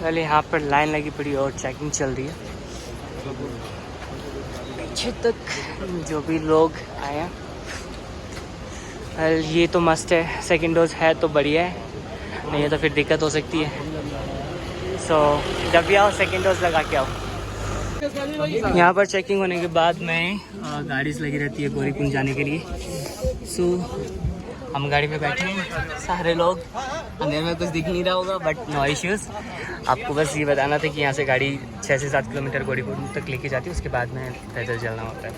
पहले यहाँ पर लाइन लगी पड़ी और चेकिंग चल रही है पीछे तक जो भी लोग आए हैं। ये तो मस्ट है, सेकंड डोज है तो बढ़िया है, नहीं है तो फिर दिक्कत हो सकती है। सो जब भी आओ सेकंड डोज लगा के आओ। यहाँ पर चेकिंग होने के बाद में गाड़ी लगी रहती है गौरीकुंड जाने के लिए। सो हम गाड़ी में बैठे हैं सारे लोग, अंधेरे में कुछ दिख नहीं रहा होगा बट नो इश्यूज़। आपको बस ये बताना था कि यहाँ से गाड़ी 6 से 7 किलोमीटर गौरीकुंड तक लेके जाती है, उसके बाद में पैदल चलना होता है।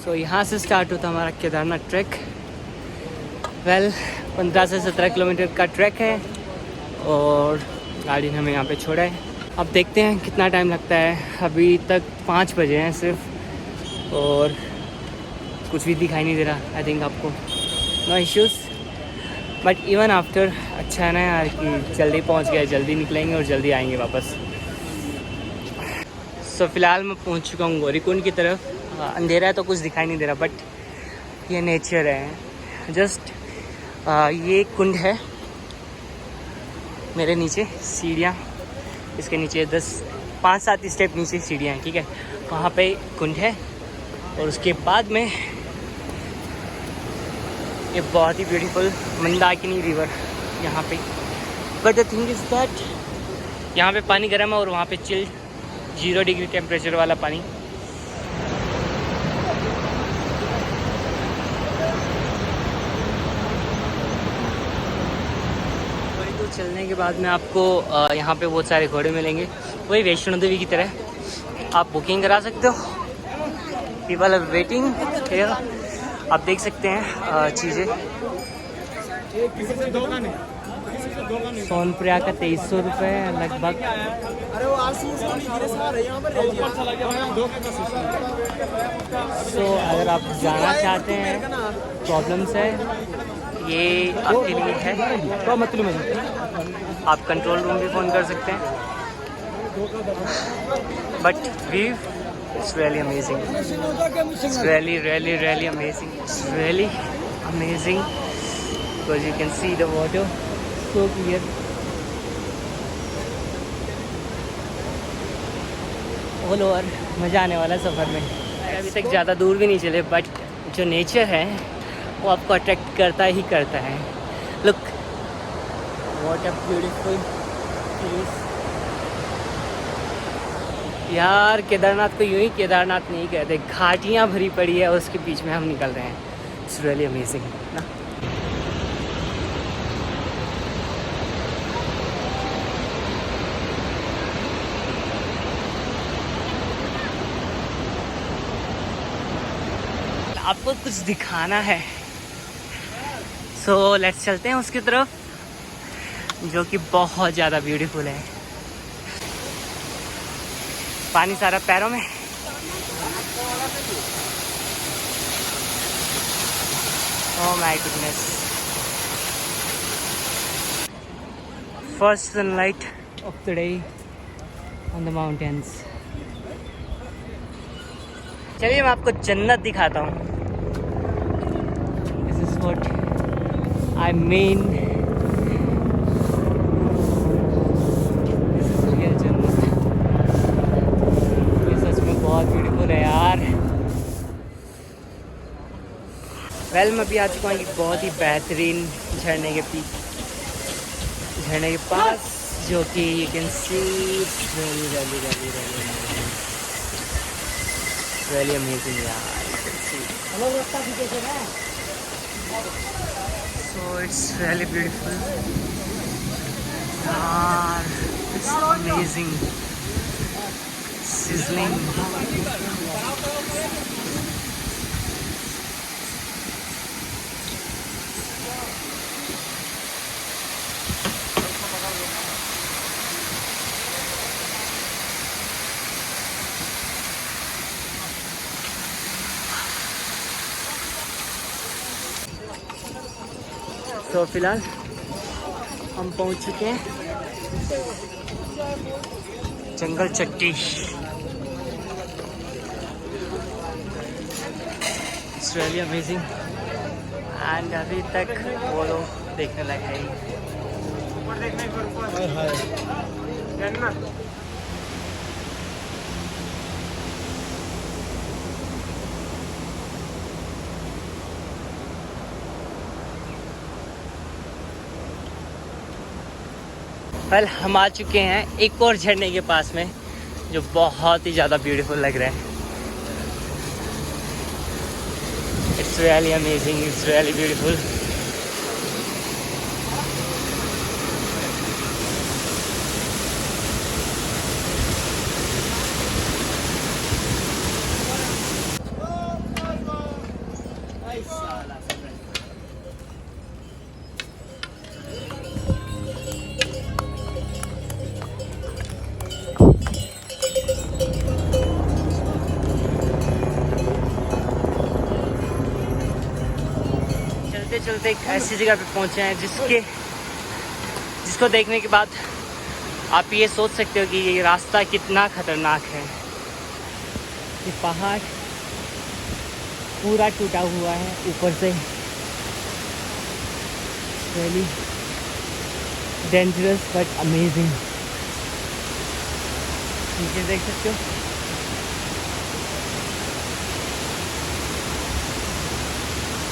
सो यहाँ से स्टार्ट होता हमारा केदारनाथ ट्रैक। 15 से 17 किलोमीटर का ट्रैक है और गाड़ी ने हमें यहाँ पे छोड़ा है। अब देखते हैं कितना टाइम लगता है। अभी तक 5 बजे हैं सिर्फ और कुछ भी दिखाई नहीं दे रहा। आई थिंक आपको no issues but even after अच्छा है ना यार कि जल्दी पहुँच गए, जल्दी निकलेंगे और जल्दी आएंगे वापस। सो फिलहाल मैं पहुँच चुका हूँ गौरीकुंड की तरफ। अंधेरा है तो कुछ दिखाई नहीं दे रहा बट ये नेचर है। जस्ट ये कुंड है, मेरे नीचे सीढ़ियाँ, इसके नीचे 5-7 स्टेप नीचे सीढ़ियाँ हैं, ठीक है। वहाँ पे कुंड है और उसके बाद में ये बहुत ही ब्यूटीफुल मंदाकिनी रिवर यहाँ पे। But the thing is that यहाँ पे पानी गर्म है और वहाँ पे चिल 0 डिग्री टेम्परेचर वाला पानी। चलने के बाद में आपको यहाँ पे बहुत सारे घोड़े मिलेंगे, वही वैष्णो देवी की तरह। आप बुकिंग करा सकते हो, पीपल आर वेटिंग हियर। आप देख सकते हैं चीज़ें। सोनप्रयाग का 2300 रुपये लगभग। सो अगर आप जाना चाहते हैं, प्रॉब्लम्स है ये आपके लिए है तो मतलब आप कंट्रोल रूम भी फ़ोन कर सकते हैं। But view it's really amazing, it's really amazing, it's really amazing because you can see the water so clear. All over मज़ा आने वाला सफ़र में। अभी तक ज़्यादा दूर भी नहीं चले बट जो नेचर है वो आपको अट्रैक्ट करता ही करता है। Look what a beautiful place. यार केदारनाथ को यूं ही केदारनाथ नहीं कहते, घाटियाँ भरी पड़ी है उसके बीच में हम निकल रहे हैं। इट्स रियली अमेजिंग ना। आपको कुछ दिखाना है सो लेट्स चलते हैं उसकी तरफ, जो कि बहुत ज़्यादा ब्यूटीफुल है। पानी सारा पैरों में। Oh my goodness. First sunlight of the day on the mountains. चलिए मैं आपको जन्नत दिखाता हूँ। This is what I mean, this is real जन्नत। ये सच में बहुत ब्यूटीफुल है यार। वेल मैं भी आ चुका हूँ एक बहुत ही बेहतरीन झरने के पास, जो कि you can C really amazing yaar, you can see. So it's really beautiful yaar, it's amazing, sizzling. तो फिलहाल हम पहुंच चुके हैं जंगल चट्टी। इट्स रियली अमेजिंग एंड अभी तक वो लोग देखने लगे हैं। वेल हम आ चुके हैं एक और झरने के पास में, जो बहुत ही ज़्यादा ब्यूटीफुल लग रहा है। It's really amazing, it's really beautiful. चलते एक ऐसी जगह पे पहुंचे हैं जिसको देखने के बाद आप ये सोच सकते हो कि ये रास्ता कितना खतरनाक है। ये पहाड़ पूरा टूटा हुआ है ऊपर से, रियली डेंजरस बट अमेजिंग। नीचे देख सकते हो,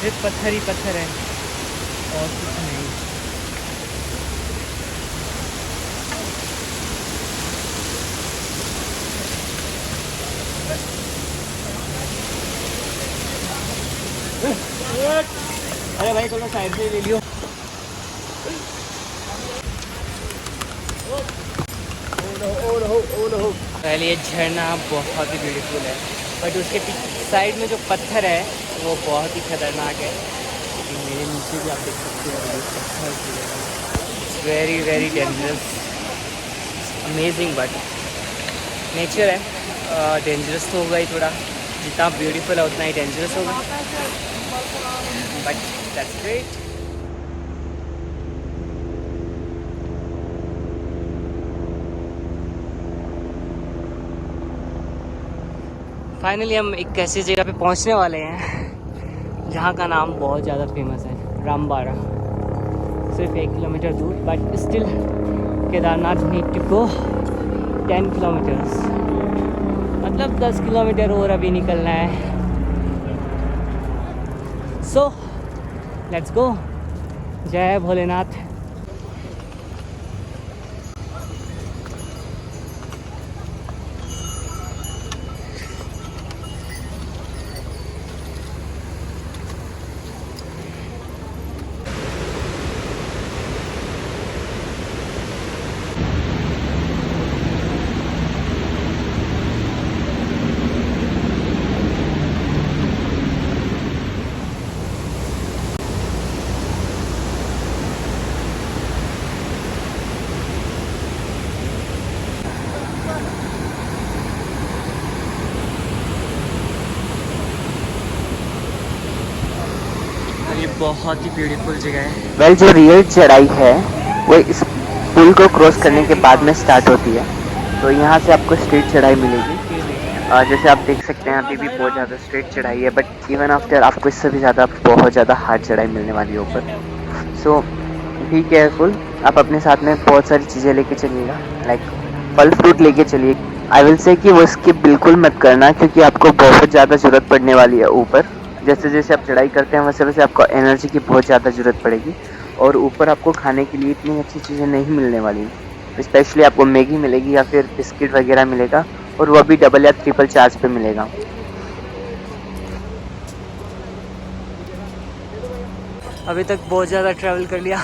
सिर्फ पत्थर ही पत्थर है और कुछ नहीं। अरे भाई थोड़ा साइड से ले लियो। पहले ये झरना बहुत ही ब्यूटीफुल है, बट उसके साइड में जो पत्थर है वो बहुत ही खतरनाक है। मेरे नीचे भी आप देख सकते हो ये पत्थर, very very dangerous, amazing. But nature है, डेंजरस तो होगा ही थोड़ा, जितना ब्यूटीफुल है उतना ही डेंजरस होगा, बट दैट्स ग्रेट। फाइनली हम एक ऐसी जगह पे पहुंचने वाले हैं जहाँ का नाम बहुत ज़्यादा फेमस है, रामबारा। सिर्फ 1 किलोमीटर दूर, but still Kedarnath need to go 10 kilometres, मतलब 10 किलोमीटर और अभी निकलना है। So let's go. जय भोलेनाथ। ये बहुत ही ब्यूटीफुल जगह है। वेल जो रियल चढ़ाई है वो इस पुल को क्रॉस करने के बाद में स्टार्ट होती है, तो यहाँ से आपको स्ट्रेट चढ़ाई मिलेगी। जैसे आप देख सकते हैं अभी भी बहुत ज़्यादा स्ट्रेट चढ़ाई है, बट इवन आफ्टर आपको इससे भी ज़्यादा बहुत ज़्यादा हार्ड चढ़ाई मिलने वाली है ऊपर। सो बी केयरफुल, आप अपने साथ में बहुत सारी चीज़ें लेके चलिएगा, लाइक फल फ्रूट लेके चलिए। आई विल से कि वो स्किप बिल्कुल मत करना, क्योंकि आपको बहुत ज़्यादा ज़रूरत पड़ने वाली है ऊपर। जैसे जैसे आप चढ़ाई करते हैं वैसे वैसे आपको एनर्जी की बहुत ज़्यादा ज़रूरत पड़ेगी, और ऊपर आपको खाने के लिए इतनी अच्छी चीज़ें नहीं मिलने वाली। स्पेशली आपको मैगी मिलेगी या फिर बिस्किट वगैरह मिलेगा, और वह भी डबल या ट्रिपल चार्ज पे मिलेगा। अभी तक बहुत ज़्यादा ट्रैवल कर लिया,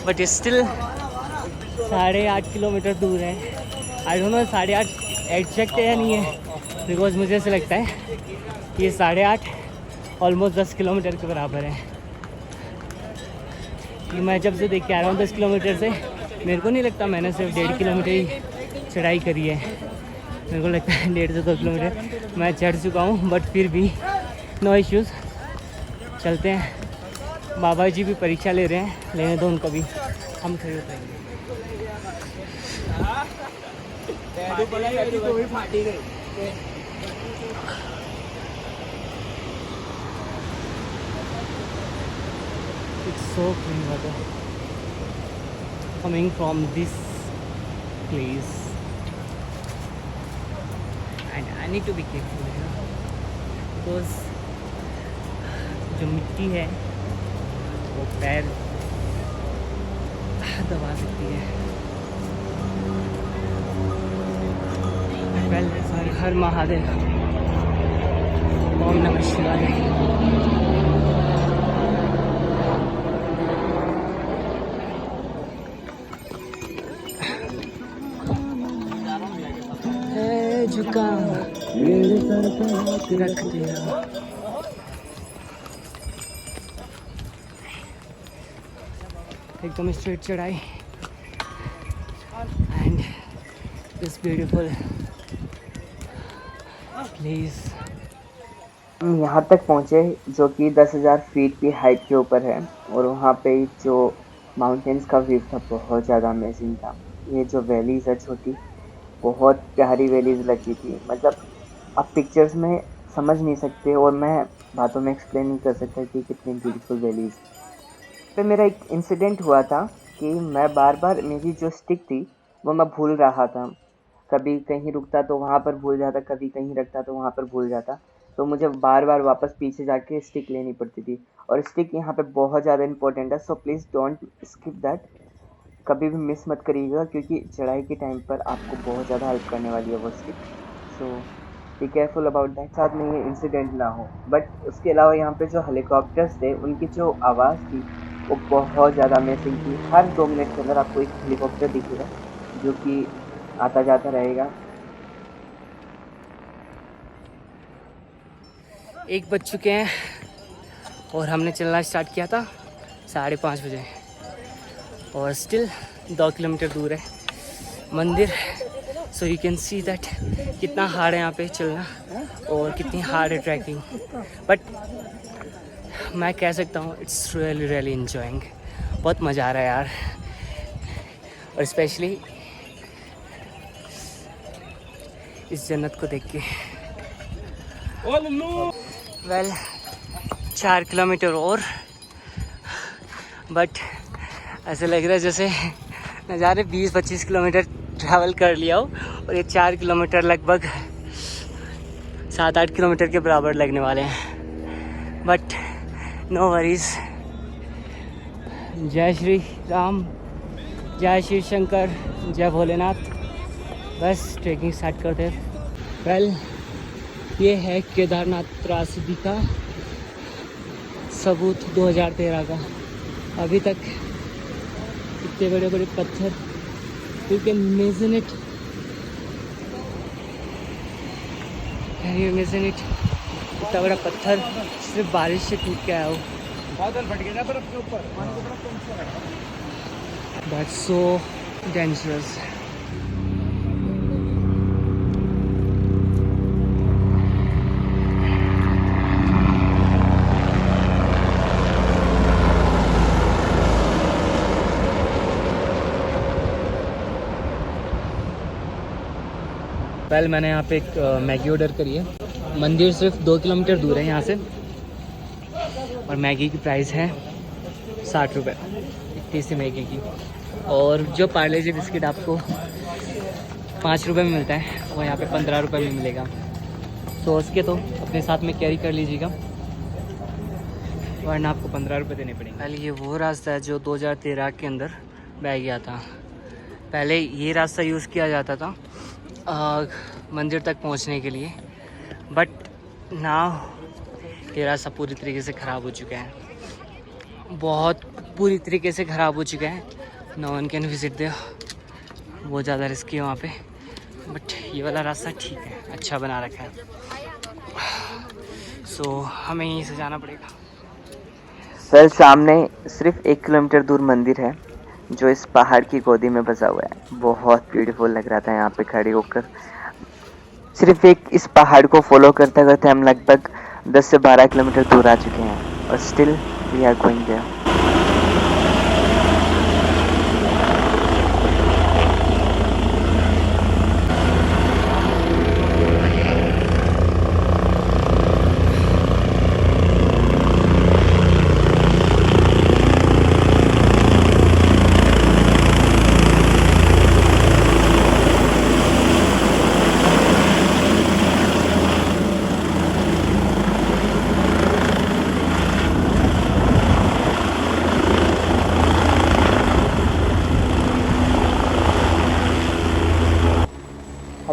बट स्टिल 8.5 किलोमीटर दूर है। आई डोंट नो 8.5 एग्जैक्ट है या नहीं है, बिकॉज मुझे ऐसा लगता है कि ये 8.5 ऑलमोस्ट 10 किलोमीटर के बराबर है। कि मैं जब से देख के आ रहा हूँ 10 किलोमीटर से, मेरे को नहीं लगता मैंने सिर्फ 1.5 किलोमीटर ही चढ़ाई करी है। मेरे को लगता है 1.5 से 2 किलोमीटर मैं चढ़ चुका हूँ, बट फिर भी नो इश्यूज़, चलते हैं। बाबा जी भी परीक्षा ले रहे हैं, लेने दो उनको भी, हम खड़े उतरेंगे। It's so clean water coming from this please and I need to be careful because जो मिट्टी है वो पैर दबा सकती है। वेल हर हर महादेव, ओम नमः शिवाय। है जुकाम मेरे सर पे हाथ रख दिया। एकदम स्ट्रेट चढ़ाई एंड दिस ब्यूटीफुल प्लेस। हम यहाँ तक पहुँचे जो कि 10,000 फीट की हाइट के ऊपर है, और वहाँ पे जो माउंटेन्स का व्यू था बहुत ज़्यादा अमेजिंग था। ये जो वैलीज़ है छोटी, बहुत प्यारी वैलीज़ लगी थी, मतलब आप पिक्चर्स में समझ नहीं सकते और मैं बातों में एक्सप्लेन नहीं कर सकता कि कितनी ब्यूटीफुल वैलीज़। पे मेरा एक इंसिडेंट हुआ था कि मैं बार बार मेरी जो स्टिक थी वो मैं भूल रहा था। कभी कहीं रुकता तो वहाँ पर भूल जाता, कभी कहीं रखता तो वहाँ पर भूल जाता, तो मुझे बार बार वापस पीछे जाके स्टिक लेनी पड़ती थी। और स्टिक यहाँ पे बहुत ज़्यादा इंपॉर्टेंट है, so please don't skip that. कभी भी मिस मत करिएगा क्योंकि चढ़ाई के टाइम पर आपको बहुत ज़्यादा हेल्प करने वाली है वो stick. So be careful about that, साथ में ये इंसिडेंट ना हो। बट उसके अलावा यहाँ पे जो हेलीकॉप्टर्स थे उनकी जो आवाज़ थी वो बहुत ज़्यादा अमेजिंग थी। हर 2 मिनट के अंदर आपको एक हेलीकॉप्टर दिखेगा जो कि आता जाता रहेगा। 1 बज चुके हैं और हमने चलना स्टार्ट किया था 5:30 बजे और स्टिल 2 किलोमीटर दूर है मंदिर। सो यू कैन सी दैट कितना हार्ड है यहाँ पे चलना और कितनी हार्ड है ट्रैकिंग। बट मैं कह सकता हूँ इट्स रियली रियली इंजॉइंग। बहुत मज़ा आ रहा है यार, और स्पेशली इस जन्नत को देख के। वेल 4 किलोमीटर और, बट ऐसे लग रहा है जैसे न जाने 20-25 किलोमीटर ट्रैवल कर लिया हो और ये 4 किलोमीटर लगभग 7-8 किलोमीटर के बराबर लगने वाले हैं। But no worries. जय श्री राम, जय श्री शंकर, जय भोलेनाथ। बस ट्रेकिंग स्टार्ट करते हैं। वेल ये है केदारनाथ त्रासदी का सबूत 2013 का। अभी तक इतने बड़े बड़े पत्थर, you can imagine it, can you imagine it. इतना बड़ा पत्थर सिर्फ बारिश से टूट के आया हो। बादल फट गया बर्फ के ऊपर, दैट्स सो डेंजरस। वेल मैंने यहाँ पे एक मैगी ऑर्डर करी है। मंदिर सिर्फ 2 किलोमीटर दूर है यहाँ से और मैगी की प्राइस है 60 रुपये, इतनी सी मैगी की। और जो पार्ले जी बिस्किट आपको 5 रुपये में मिलता है वो यहाँ पे 15 रुपये में मिलेगा। तो उसके तो अपने साथ में कैरी कर लीजिएगा वरना आपको 15 रुपये देने पड़ेंगे। पहले ये वो रास्ता है जो 2013 के अंदर बह गया था। पहले ये रास्ता यूज़ किया जाता था मंदिर तक पहुंचने के लिए, बट नाउ ये रास्ता पूरी तरीके से ख़राब हो चुका है, बहुत पूरी तरीके से ख़राब हो चुका है। No one can visit there, बहुत ज़्यादा रिस्की है वहाँ पे। बट ये वाला रास्ता ठीक है, अच्छा बना रखा है। सो हमें यहीं से जाना पड़ेगा। सर सामने सिर्फ 1 किलोमीटर दूर मंदिर है जो इस पहाड़ की गोदी में बसा हुआ है। बहुत ब्यूटीफुल लग रहा था यहाँ पे खड़े होकर। सिर्फ एक इस पहाड़ को फॉलो करते करते हम लगभग 10 से 12 किलोमीटर दूर आ चुके हैं और still we are going there.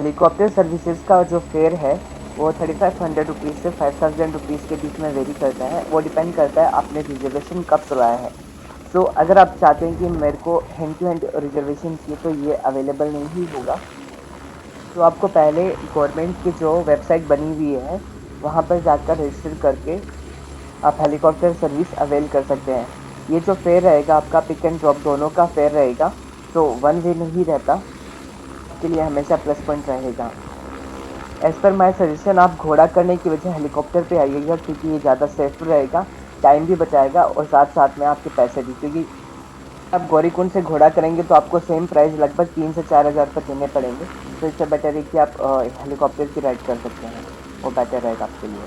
Helicopter services का जो फेयर है वो 3500 रुपीज़ से 5000 रुपीज़ के बीच में वेरी करता है। वो डिपेंड करता है आपने रिजर्वेशन कब करवाया है। सो अगर आप चाहते हैं कि मेरे को हैंड टू हैंड रिजर्वेशन चाहिए तो ये अवेलेबल नहीं होगा। तो आपको पहले गवर्नमेंट की जो वेबसाइट बनी हुई है वहाँ पर जाकर रजिस्टर करके आप हेलीकॉप्टर सर्विस अवेल कर सकते हैं। ये जो फेयर रहेगा आपका पिक एंड ड्रॉप दोनों का फेयर रहेगा, तो वन वे नहीं रहता, के लिए हमेशा प्लस पॉइंट रहेगा। एज़ पर माई सजेशन आप घोड़ा करने की वजह हेलीकॉप्टर पे आइएगा, क्योंकि ये ज़्यादा सेफ रहेगा, टाइम भी बचाएगा और साथ साथ में आपके पैसे भी, क्योंकि आप गौरीकुंड से घोड़ा करेंगे तो आपको सेम प्राइस लगभग 3 से 4 हज़ार पर देने पड़ेंगे। तो इससे बेटर है कि आप हेलीकॉप्टर की राइड कर सकते हैं, वो बेटर रहेगा आपके लिए।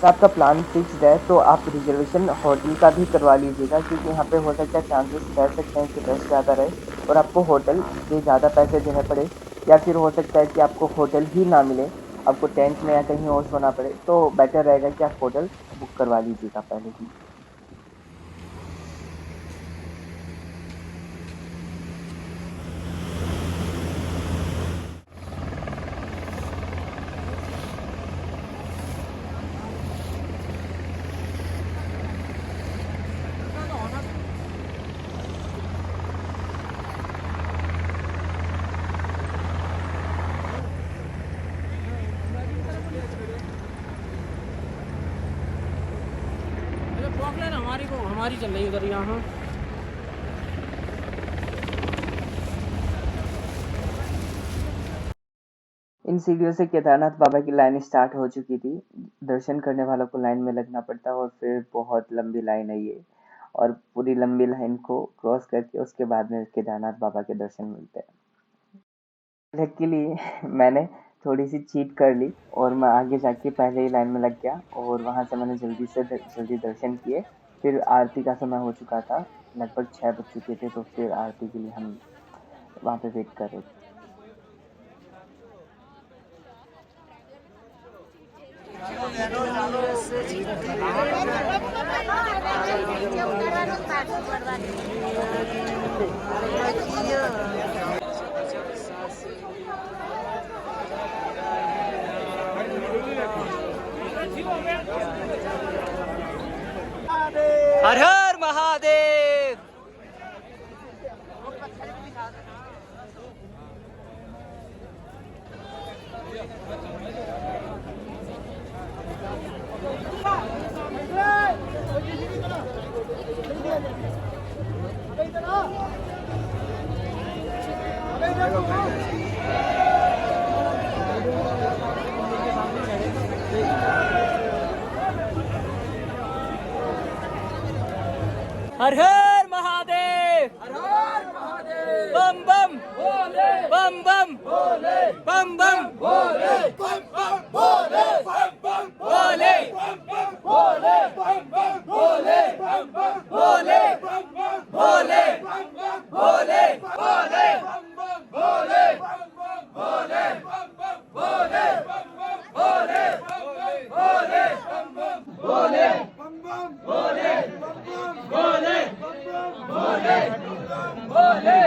तो आपका प्लान फिक्स्ड है तो आप रिजर्वेशन होटल का भी करवा लीजिएगा, क्योंकि यहाँ पे हो सकता है चांसेस रह सकते हैं कि रश ज़्यादा रहे और आपको होटल के ज़्यादा पैसे देने पड़े, या फिर हो सकता है कि आपको होटल ही ना मिले, आपको टेंट में या कहीं और सोना पड़े। तो बेटर रहेगा कि आप होटल बुक करवा लीजिएगा पहले ही। हमारी चल रही उधर यहाँ। इन सीढ़ियों से केदारनाथ बाबा की लाइन स्टार्ट हो चुकी थी। दर्शन करने वालों को लाइन में लगना पड़ता है और फिर बहुत लंबी लाइन है ये, और पूरी लंबी लाइन को क्रॉस करके उसके बाद में केदारनाथ बाबा के दर्शन मिलते हैं। लकीली मैंने थोड़ी सी चीट कर ली और मैं आगे जाके पहले ही लाइन में लग गया और वहाँ से मैंने जल्दी दर्शन किए। फिर आरती का समय हो चुका था, लगभग 6 बज चुके थे, तो फिर आरती के लिए हम वहाँ पे वेट कर रहे थे। हर हर महादेव। हर हर महादेव। हर हर महादेव। बम बम भोले। बम बम भोले। बम बम भोले। बम बम भोले। बम बम भोले। बम बम भोले। बम बम भोले। बम बम भोले। बम बम भोले। बम बम भोले। भोले बम बम भोले। बम बम भोले। बम बम भोले। बम बम भोले। बम बम भोले। बम बम भोले। बम बम भोले। भोले भोले भोले।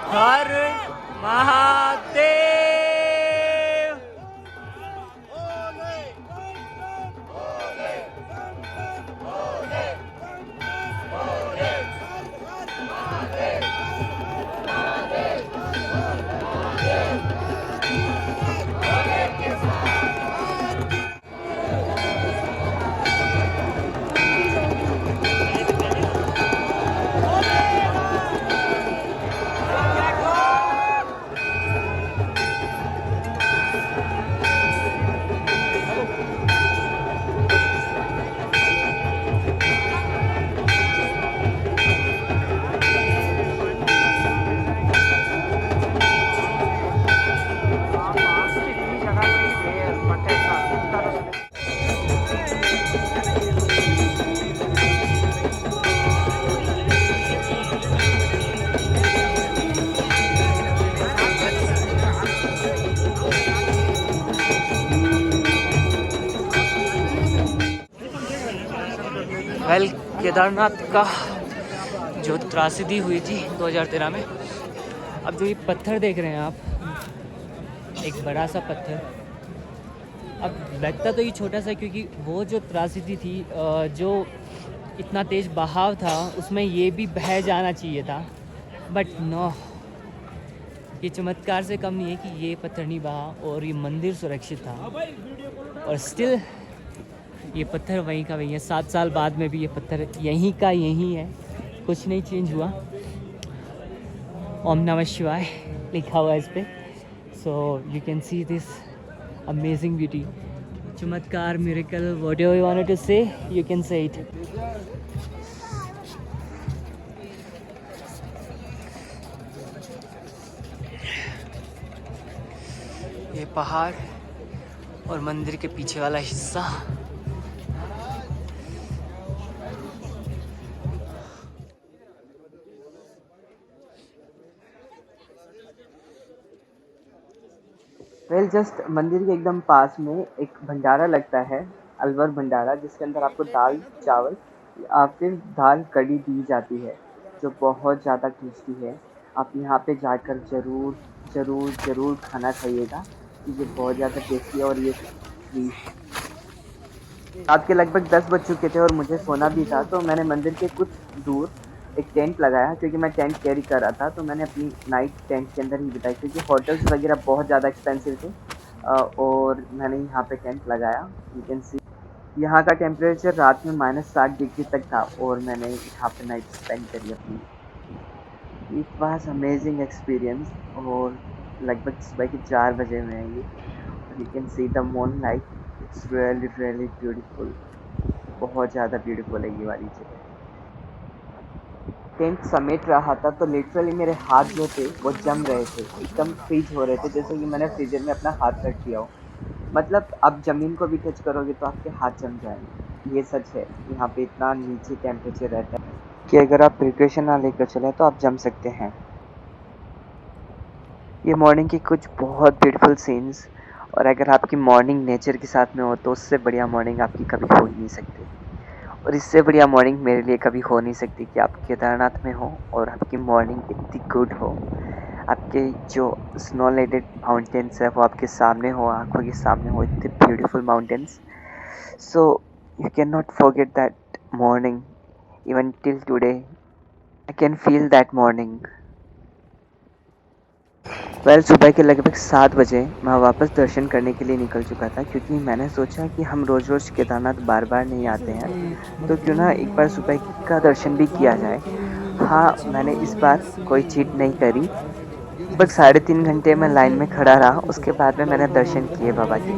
हर महादेव। वेल केदारनाथ का जो त्रासदी हुई थी 2013 में, अब जो ये पत्थर देख रहे हैं आप, एक बड़ा सा पत्थर, अब लगता तो ये छोटा सा, क्योंकि वो जो त्रासदी थी, जो इतना तेज़ बहाव था, उसमें ये भी बह जाना चाहिए था, बट नो, ये चमत्कार से कम नहीं है कि ये पत्थर नहीं बहा और ये मंदिर सुरक्षित था, और स्टिल ये पत्थर वहीं का वहीं है। 7 साल बाद में भी ये पत्थर यहीं का यहीं है, कुछ नहीं चेंज हुआ। ओम नमः शिवाय लिखा हुआ है इस पर। So you can see this amazing beauty, चमत्कार, miracle, whatever you wanted to say, you can say it. ये पहाड़ और मंदिर के पीछे वाला हिस्सा, वेल जस्ट मंदिर के एकदम पास में एक भंडारा लगता है, अलवर भंडारा, जिसके अंदर आपको दाल चावल या फिर दाल कड़ी दी जाती है, जो बहुत ज़्यादा टेस्टी है। आप यहाँ पे जाकर ज़रूर ज़रूर ज़रूर खाना खाइएगा, ये बहुत ज़्यादा टेस्टी है। और ये फ्री, रात के लगभग 10 बज चुके थे और मुझे सोना भी था, तो मैंने मंदिर के कुछ दूर एक टेंट लगाया, क्योंकि मैं टेंट कैरी कर रहा था, तो मैंने अपनी नाइट टेंट के अंदर ही बिताई, क्योंकि होटल्स वगैरह बहुत ज़्यादा एक्सपेंसिव थे। और मैंने यहाँ पे टेंट लगाया। यू कैन सी यहाँ का टेम्परेचर रात में -7 डिग्री तक था, और मैंने यहाँ पे नाइट स्पेंड करी अपनी। It was amazing experience. और लगभग सुबह के 4 बजे में है ये, you can see the moon light, it's really really beautiful, बहुत ज़्यादा ब्यूटीफुल है ये वाली जगह। टेंट समेट रहा था तो लिटरली मेरे हाथ जो थे वो जम रहे थे, एकदम फ्रीज हो रहे थे, जैसे कि मैंने फ्रीजर में अपना हाथ रख दिया हो। मतलब आप ज़मीन को भी टच करोगे तो आपके हाथ जम जाएंगे, ये सच है। यहाँ पे इतना नीचे टेम्परेचर रहता है कि अगर आप प्रिकॉशन ना लेकर चले तो आप जम सकते हैं। ये मॉर्निंग की कुछ बहुत ब्यूटीफुल सीन्स, और अगर आपकी मॉर्निंग नेचर के साथ में हो तो उससे बढ़िया मॉर्निंग आपकी कभी हो ही नहीं सकती। और इससे बढ़िया मॉर्निंग मेरे लिए कभी हो नहीं सकती कि आप केदारनाथ में हो और आपकी मॉर्निंग इतनी गुड हो, आपके जो स्नो लेडेड माउंटेन्स है वो आपके सामने हो, आंखों के सामने हो, इतने beautiful mountains. So you can not forget that morning, even till today I can feel that morning. Well सुबह के लगभग 7 बजे मैं वापस दर्शन करने के लिए निकल चुका था, क्योंकि मैंने सोचा कि हम रोज़ रोज़ केदारनाथ बार बार नहीं आते हैं, तो क्यों ना एक बार सुबह का दर्शन भी किया जाए। हाँ, मैंने इस बार कोई चीट नहीं करी, लगभग 3.5 घंटे मैं लाइन में खड़ा रहा, उसके बाद में मैंने दर्शन किए बाबा के।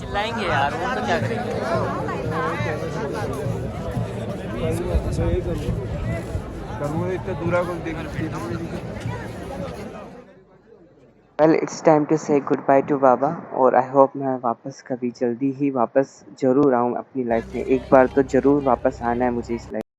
चिल्लाएंगे यार, वो तो क्या करेंगे। वेल इट्स टाइम टू से गुड बाय टू बाबा, और आई होप मैं वापस कभी जल्दी ही वापस ज़रूर आऊँ अपनी लाइफ में। एक बार तो ज़रूर वापस आना है मुझे इस लाइफ।